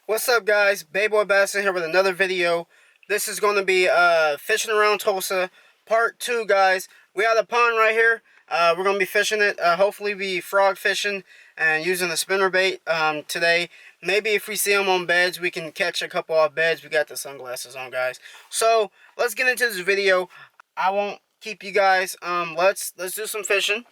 What's up, guys? Bayboybassin here with another video. This is going to be fishing around Tulsa, part 2, guys. We have a pond right here. We're going to be fishing it. Hopefully be frog fishing and using the spinner bait today. Maybe if we see them on beds, we can catch a couple off beds. We got the sunglasses on, guys. So let's get into this video. I won't keep you guys. Let's do some fishing.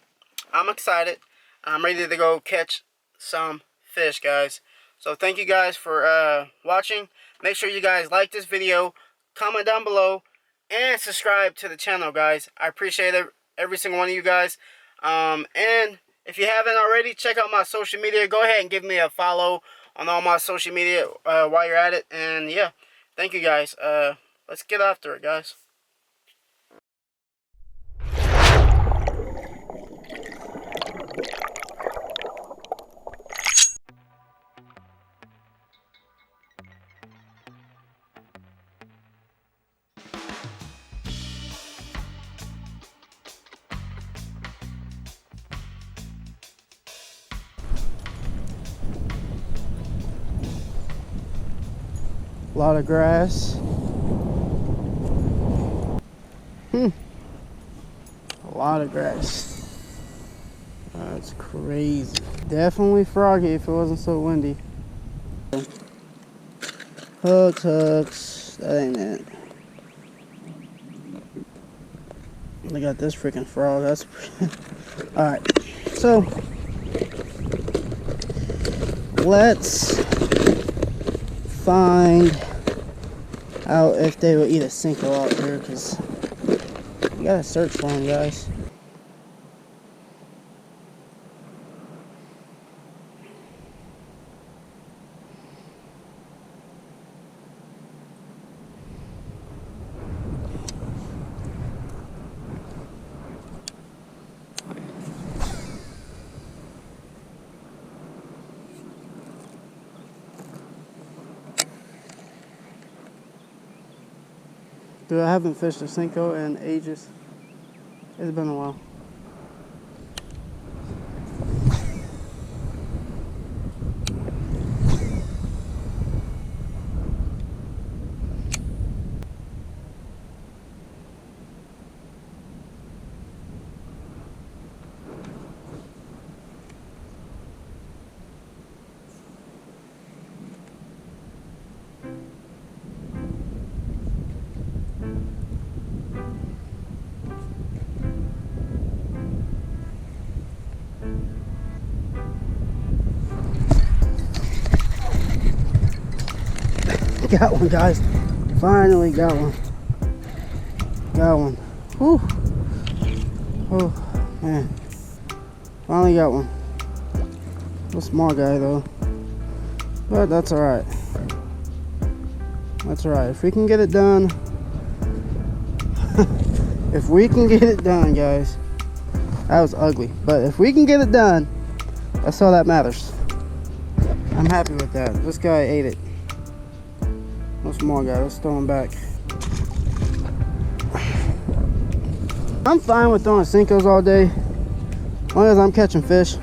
I'm excited. I'm ready to go catch some fish, guys. So thank you guys for watching. Make sure you guys like this video, comment down below, and subscribe to the channel, guys. I appreciate every single one of you guys. And if you haven't already, check out my social media. Go ahead and give me a follow on all my social media while you're at it. And yeah, thank you guys. Let's get after it, guys. A lot of grass. A lot of grass. That's crazy. Definitely froggy if it wasn't so windy. Hooks. That ain't it. Look at this freaking frog. That's alright. So let's find out if they will eat a Cinco out here, because you gotta search for them, guys. Dude, I haven't fished a Cinco in ages. It's been a while. Got one, guys. Finally got one. Got one. Whew. Oh, man. Finally got one. A small guy, though. But that's alright. That's alright. If we can get it done. If we can get it done, guys. That was ugly. But if we can get it done, that's all that matters. I'm happy with that. This guy ate it. No small guy, let's throw him back. I'm fine with throwing Cincos all day, as long as I'm catching fish.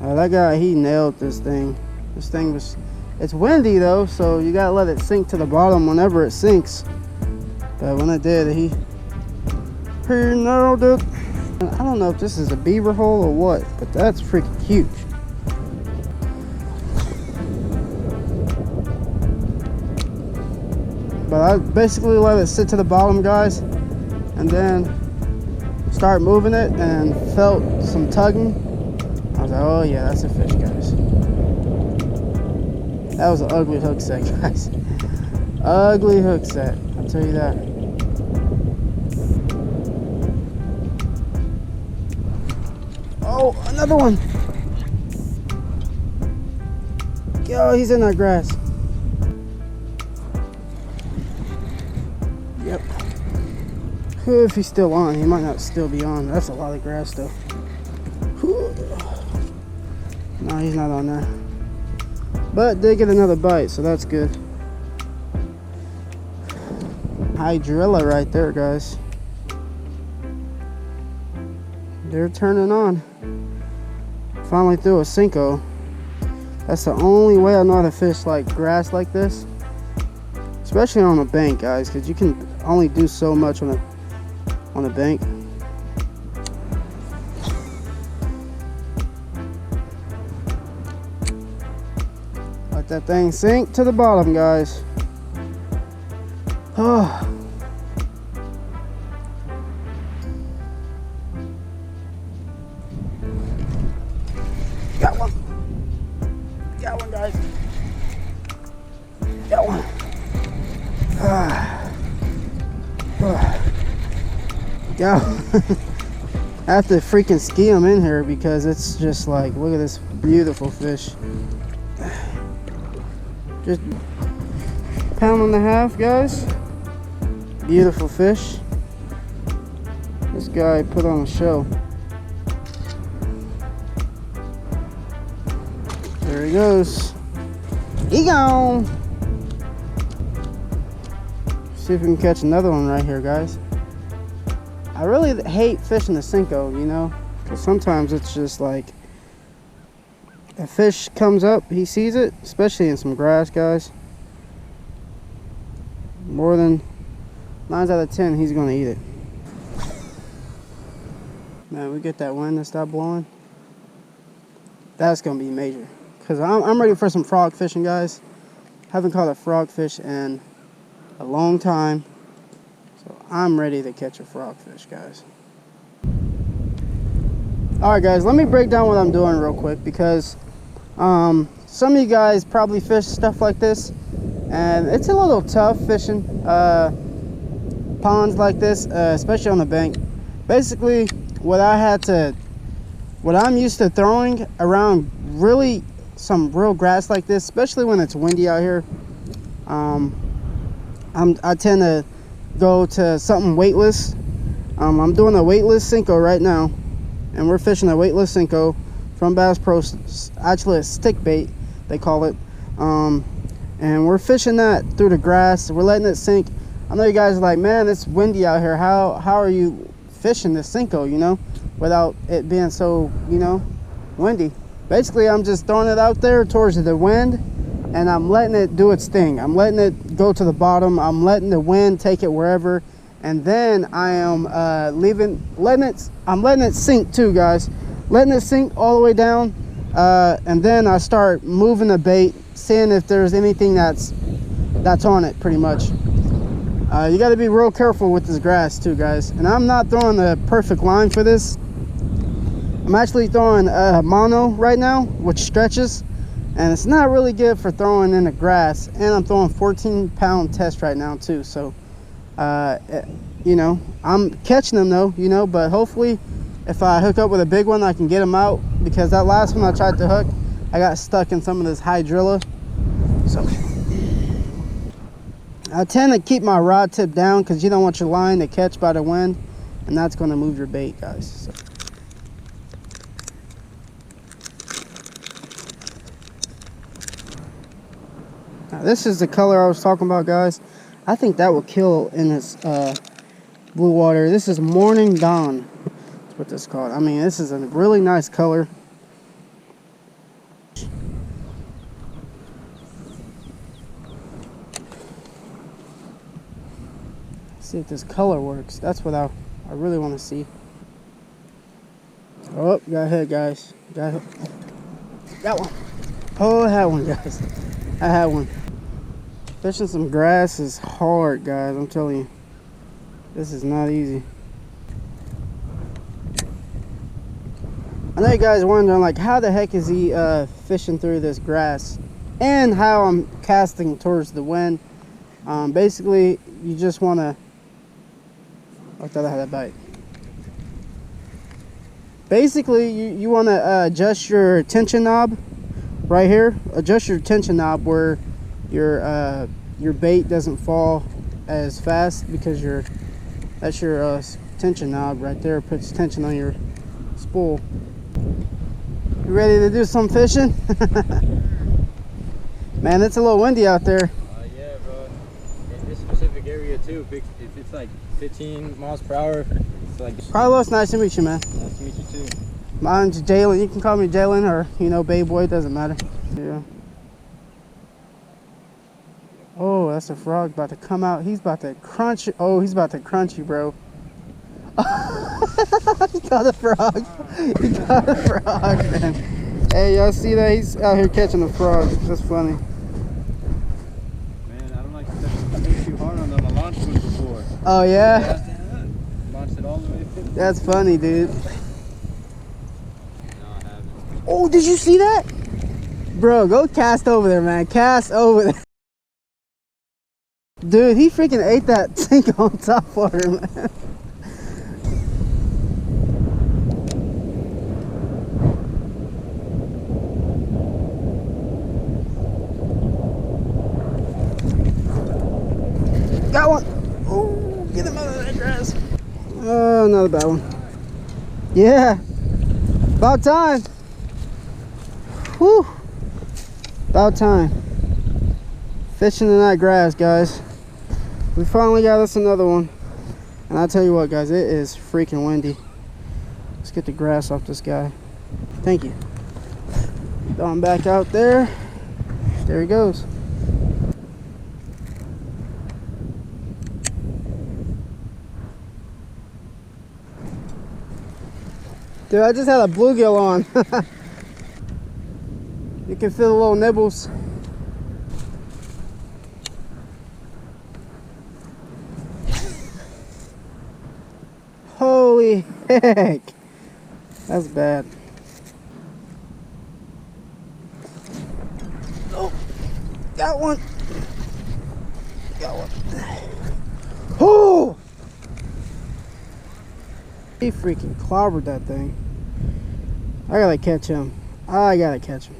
That guy, he nailed this thing. This thing was, it's windy though, so you gotta let it sink to the bottom whenever it sinks. But when it did, he nailed it. And I don't know if this is a beaver hole or what, but that's freaking huge. But I basically let it sit to the bottom, guys, and then start moving it and felt some tugging. I was like, oh yeah, that's a fish, guys. That was an ugly hook set, guys. Ugly hook set, I'll tell you that. Oh, another one. Yo, he's in that grass. Yep. If he's still on, he might not still be on. That's a lot of grass though. No, he's not on there. But did get another bite, so that's good. Hydrilla right there, guys. They're turning on. Finally threw a Cinco. That's the only way I know how to fish like grass like this, especially on a bank, guys, because you can only do so much on a bank. Let that thing sink to the bottom, guys. Oh. Got one. Got one, guys. Got one. Yeah. I have to freaking ski them in here because it's just like, look at this beautiful fish. Just £1.5 pounds, guys. Beautiful fish. This guy put on a show. There he goes. He gone. See if we can catch another one right here, guys. I really hate fishing the Senko, you know, because sometimes it's just like a fish comes up, he sees it, especially in some grass, guys. More than 9 out of 10, he's gonna eat it. Man, we get that wind that stopped blowing. That's gonna be major. Cause I'm ready for some frog fishing, guys. Haven't caught a frog fish in a long time, so I'm ready to catch a frog fish, guys. All right, guys, let me break down what I'm doing real quick because some of you guys probably fish stuff like this, and it's a little tough fishing ponds like this, especially on the bank. Basically, what I'm used to throwing around really some real grass like this, especially when it's windy out here, I tend to go to something weightless. I'm doing a weightless Senko right now, and we're fishing a weightless Senko from Bass Pro, actually a stick bait they call it, and we're fishing that through the grass. We're letting it sink. I know you guys are like, man, it's windy out here, how are you fishing this Senko, you know, without it being so, you know, windy? Basically, I'm just throwing it out there towards the wind, and I'm letting it do its thing. I'm letting it go to the bottom. I'm letting the wind take it wherever, and then I am letting it sink too, guys. Letting it sink all the way down, and then I start moving the bait, seeing if there's anything that's on it, pretty much. You got to be real careful with this grass too, guys. And I'm not throwing the perfect line for this. I'm actually throwing mono right now, which stretches, and it's not really good for throwing in the grass. And I'm throwing 14-pound test right now too, so you know, I'm catching them though, you know, but hopefully if I hook up with a big one, I can get them out, because that last one I tried to hook, I got stuck in some of this hydrilla. So I tend to keep my rod tip down because you don't want your line to catch by the wind, and that's going to move your bait, guys. So. Now, this is the color I was talking about, guys. I think that will kill in this blue water. This is Morning Dawn. That's what this is called. I mean, this is a really nice color. See if this color works. That's what I really want to see. Oh, got ahead, guys. Got one. Oh, I had one, guys. I had one. Fishing some grass is hard, guys. I'm telling you, this is not easy. I know you guys are wondering, like, how the heck is he fishing through this grass, and how I'm casting towards the wind. Basically, you just want to. I thought I had a bite. Basically, you want to adjust your tension knob right here. Adjust your tension knob where your bait doesn't fall as fast, because that's your tension knob right there. Puts tension on your spool. You ready to do some fishing? Man, it's a little windy out there. Yeah, bro. In this specific area too, if it's like 15 miles per hour, it's like... Carlos, nice to meet you, man. Nice to meet you too. Mine's Jalen. You can call me Jalen, or, you know, Bayboy, it doesn't matter. Yeah. Oh, that's a frog about to come out. He's about to crunch it. Oh, he's about to crunch you, bro. He got a frog. He got a frog, man. Hey, y'all see that? He's out here catching a frog. That's funny. Man, I don't like to step too hard on them. I launched one before. Oh, yeah? Launched it all the way to 50. That's funny, dude. No, I haven't. Oh, did you see that? Bro, go cast over there, man. Cast over there. Dude, he freaking ate that sink on top water, man. Got one. Oh, get him out of that grass. Oh, another bad one. Yeah. About time. Whew. About time. Fishing in that grass, guys. We finally got us another one. And I tell you what, guys, it is freaking windy. Let's get the grass off this guy. Thank you. Throw him back out there. There he goes. Dude, I just had a bluegill on. You can feel the little nibbles. Holy heck. That's bad. Oh, got one. Got one. Oh! He freaking clobbered that thing. I gotta catch him. I gotta catch him.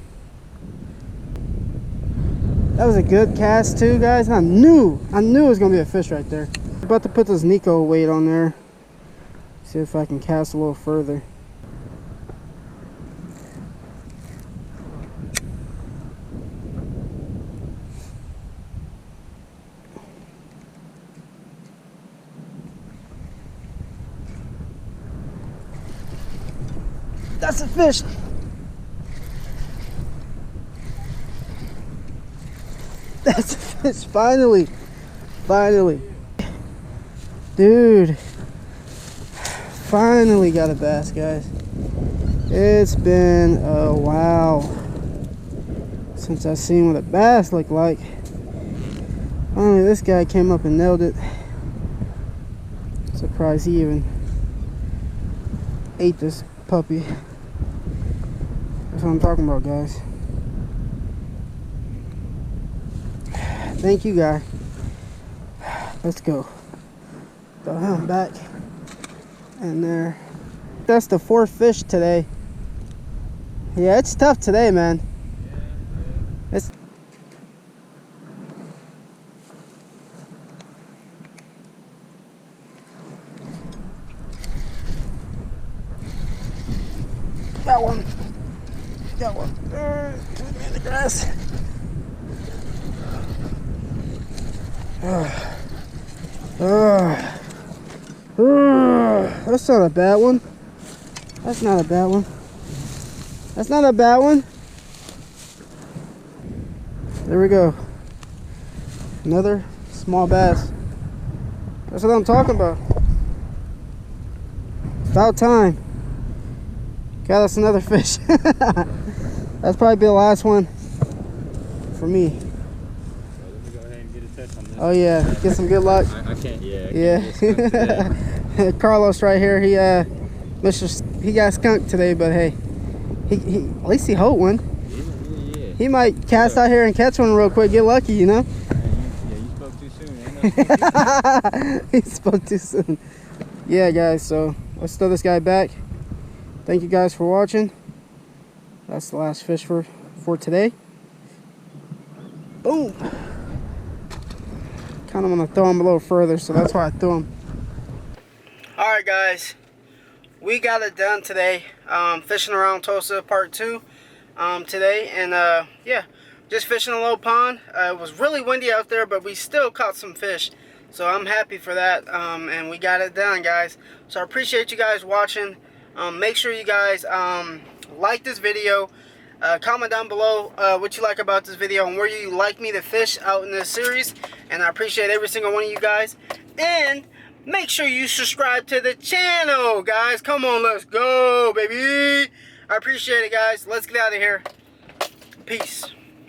That was a good cast too, guys. I knew it was gonna be a fish right there. I'm about to put this Nico weight on there. See if I can cast a little further. That's a fish. That's a fish. Finally. Finally. Dude. Finally got a bass, guys. It's been a while since I seen what a bass looked like. Finally, this guy came up and nailed it. Surprised he even ate this puppy. That's what I'm talking about, guys. Thank you, guy. Let's go. Throw him back in there. That's the 4th fish today. Yeah, it's tough today, man. It's got one. Got one. In the grass. That's not a bad one. That's not a bad one. That's not a bad one. There we go. Another small bass. That's what I'm talking about. It's about time. Got us another fish. That's probably be the last one for me. Oh yeah, get some good luck. I can't. Yeah. Carlos right here. He got skunked today, but hey, he at least he hooked one. Yeah. He might cast out here and catch one real quick. Get lucky, you know. Yeah, you spoke too soon. He spoke too soon. Yeah, guys. So let's throw this guy back. Thank you guys for watching. That's the last fish for today. Boom. Kind of want to throw him a little further, so that's why I threw him. All right, guys, we got it done today. Fishing around Tulsa Part 2 today, and yeah, just fishing a little pond. It was really windy out there, but we still caught some fish, so I'm happy for that. And we got it done, guys. So I appreciate you guys watching. Make sure you guys like this video. Comment down below what you like about this video and where you like me to fish out in this series. And I appreciate every single one of you guys. And make sure you subscribe to the channel, guys. Come on, let's go, baby. I appreciate it, guys. Let's get out of here. Peace.